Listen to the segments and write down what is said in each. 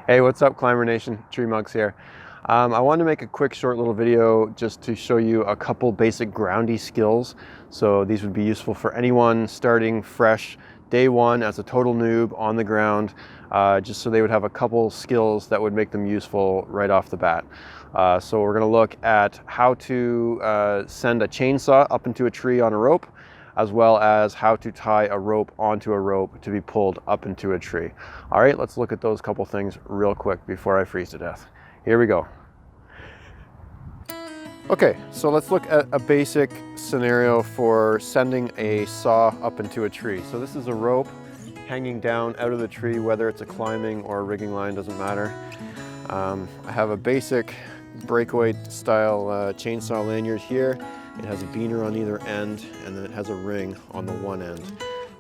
Hey, what's up, Climber Nation? TreeMuggs here. I wanted to make a quick short little video just to show you a couple basic groundy skills. So these would be useful for anyone starting fresh day one as a total noob on the ground, just so they would have a couple skills that would make them useful right off the bat. So we're going to look at how to send a chainsaw up into a tree on a rope, as well as how to tie a rope onto a rope to be pulled up into a tree. All right, let's look at those couple things real quick before I freeze to death. Here we go. Okay, so let's look at a basic scenario for sending a saw up into a tree. So this is a rope hanging down out of the tree, whether it's a climbing or a rigging line, doesn't matter. I have a basic breakaway style chainsaw lanyard here. It has a beaner on either end, and then it has a ring on the one end.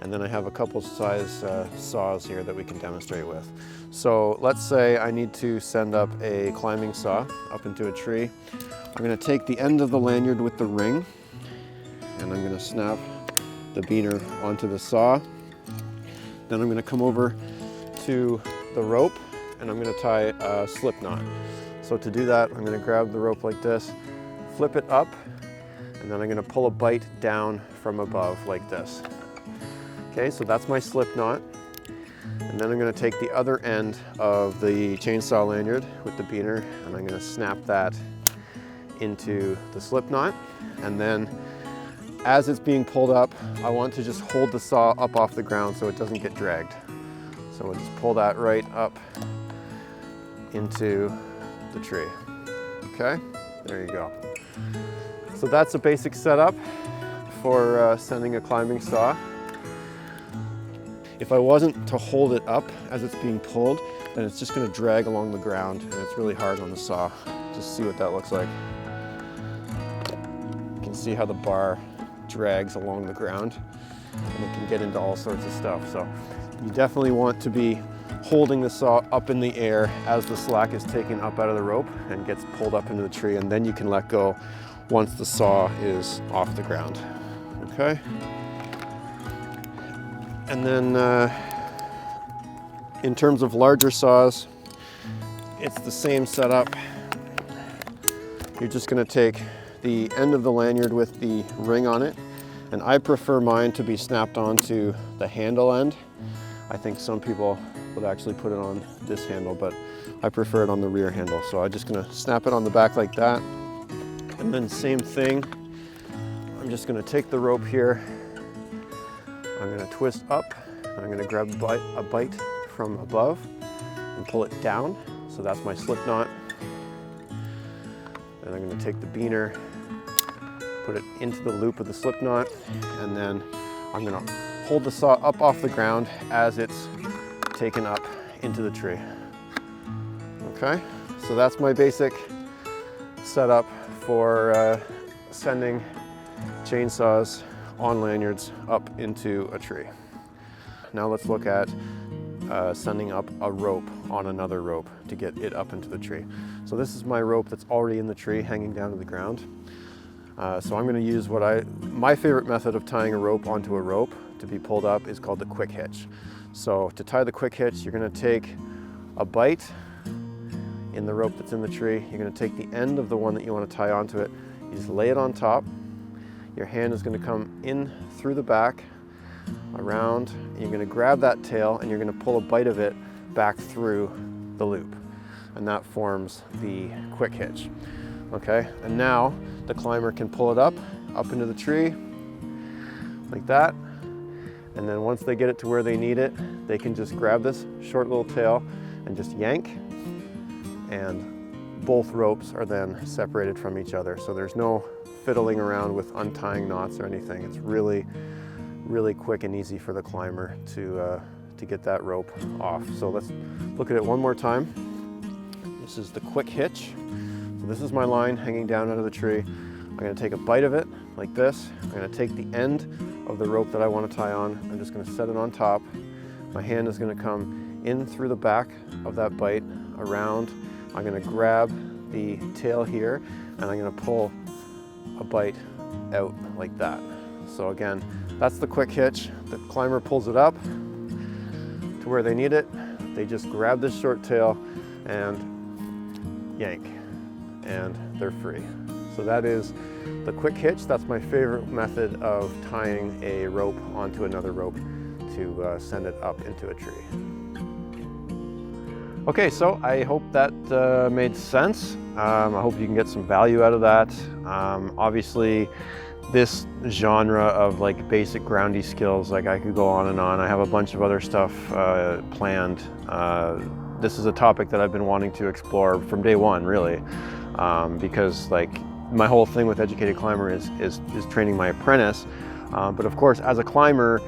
And then I have a couple size saws here that we can demonstrate with. So let's say I need to send up a climbing saw up into a tree. I'm going to take the end of the lanyard with the ring, and I'm going to snap the beaner onto the saw. Then I'm going to come over to the rope, and I'm going to tie a slip knot. So to do that, I'm going to grab the rope like this, flip it up, and then I'm going to pull a bight down from above like this. Okay, so that's my slip knot. And then I'm going to take the other end of the chainsaw lanyard with the beaner, and I'm going to snap that into the slip knot. And then as it's being pulled up, I want to just hold the saw up off the ground so it doesn't get dragged. So we'll just pull that right up into the tree. Okay, there you go. So that's a basic setup for sending a climbing saw. If I wasn't to hold it up as it's being pulled, then it's just going to drag along the ground, and it's really hard on the saw. Just see what that looks like. You can see how the bar drags along the ground, and it can get into all sorts of stuff. So you definitely want to be holding the saw up in the air as the slack is taken up out of the rope and gets pulled up into the tree, and then you can let go once the saw is off the ground. Okay? And then in terms of larger saws, it's the same setup. You're just going to take the end of the lanyard with the ring on it, and I prefer mine to be snapped onto the handle end. I think some people would actually put it on this handle, but I prefer it on the rear handle. So I'm just going to snap it on the back like that. And then same thing, I'm just going to take the rope here, I'm going to twist up, and I'm going to grab a bight from above and pull it down. So that's my slip knot. Then I'm going to take the beaner, put it into the loop of the slip knot, and then I'm going to hold the saw up off the ground as it's taken up into the tree. Okay, so that's my basic setup for sending chainsaws on lanyards up into a tree. Now let's look at sending up a rope on another rope to get it up into the tree. So this is my rope that's already in the tree hanging down to the ground. So I'm going to use my favorite method of tying a rope onto a rope to be pulled up is called the quick hitch. So to tie the quick hitch, you're going to take a bight in the rope that's in the tree. You're going to take the end of the one that you want to tie onto it. You just lay it on top. Your hand is going to come in through the back, around, and you're going to grab that tail and you're going to pull a bight of it back through the loop. And that forms the quick hitch. Okay, and now the climber can pull it up into the tree like that. And then once they get it to where they need it, they can just grab this short little tail and just yank, and both ropes are then separated from each other. So there's no fiddling around with untying knots or anything. It's really, really quick and easy for the climber to get that rope off. So let's look at it one more time. This is the quick hitch. So this is my line hanging down out of the tree. I'm going to take a bite of it like this. I'm going to take the end of the rope that I want to tie on. I'm just going to set it on top. My hand is going to come in through the back of that bight, around. I'm going to grab the tail here, and I'm going to pull a bight out like that. So again, that's the quick hitch. The climber pulls it up to where they need it. They just grab this short tail and yank, and they're free. So that is the quick hitch. That's my favorite method of tying a rope onto another rope to send it up into a tree. Okay, so I hope that made sense. I hope you can get some value out of that. Obviously, this genre of like basic groundy skills, like I could go on and on. I have a bunch of other stuff planned. This is a topic that I've been wanting to explore from day one, really, because like my whole thing with Educated Climber is training my apprentice. But of course, as a climber,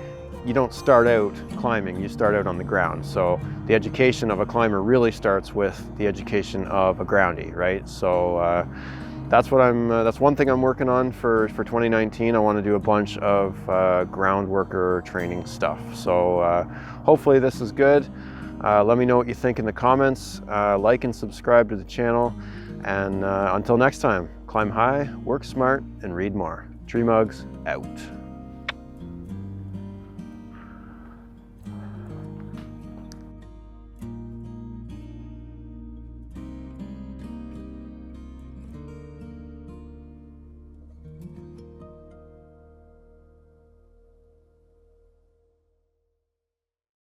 you don't start out climbing, you start out on the ground. So the education of a climber really starts with the education of a groundie, right? So that's one thing I'm working on for 2019. I want to do a bunch of ground worker training stuff. So hopefully this is good. Let me know what you think in the comments. Like and subscribe to the channel. And until next time, climb high, work smart, and read more. TreeMuggs out.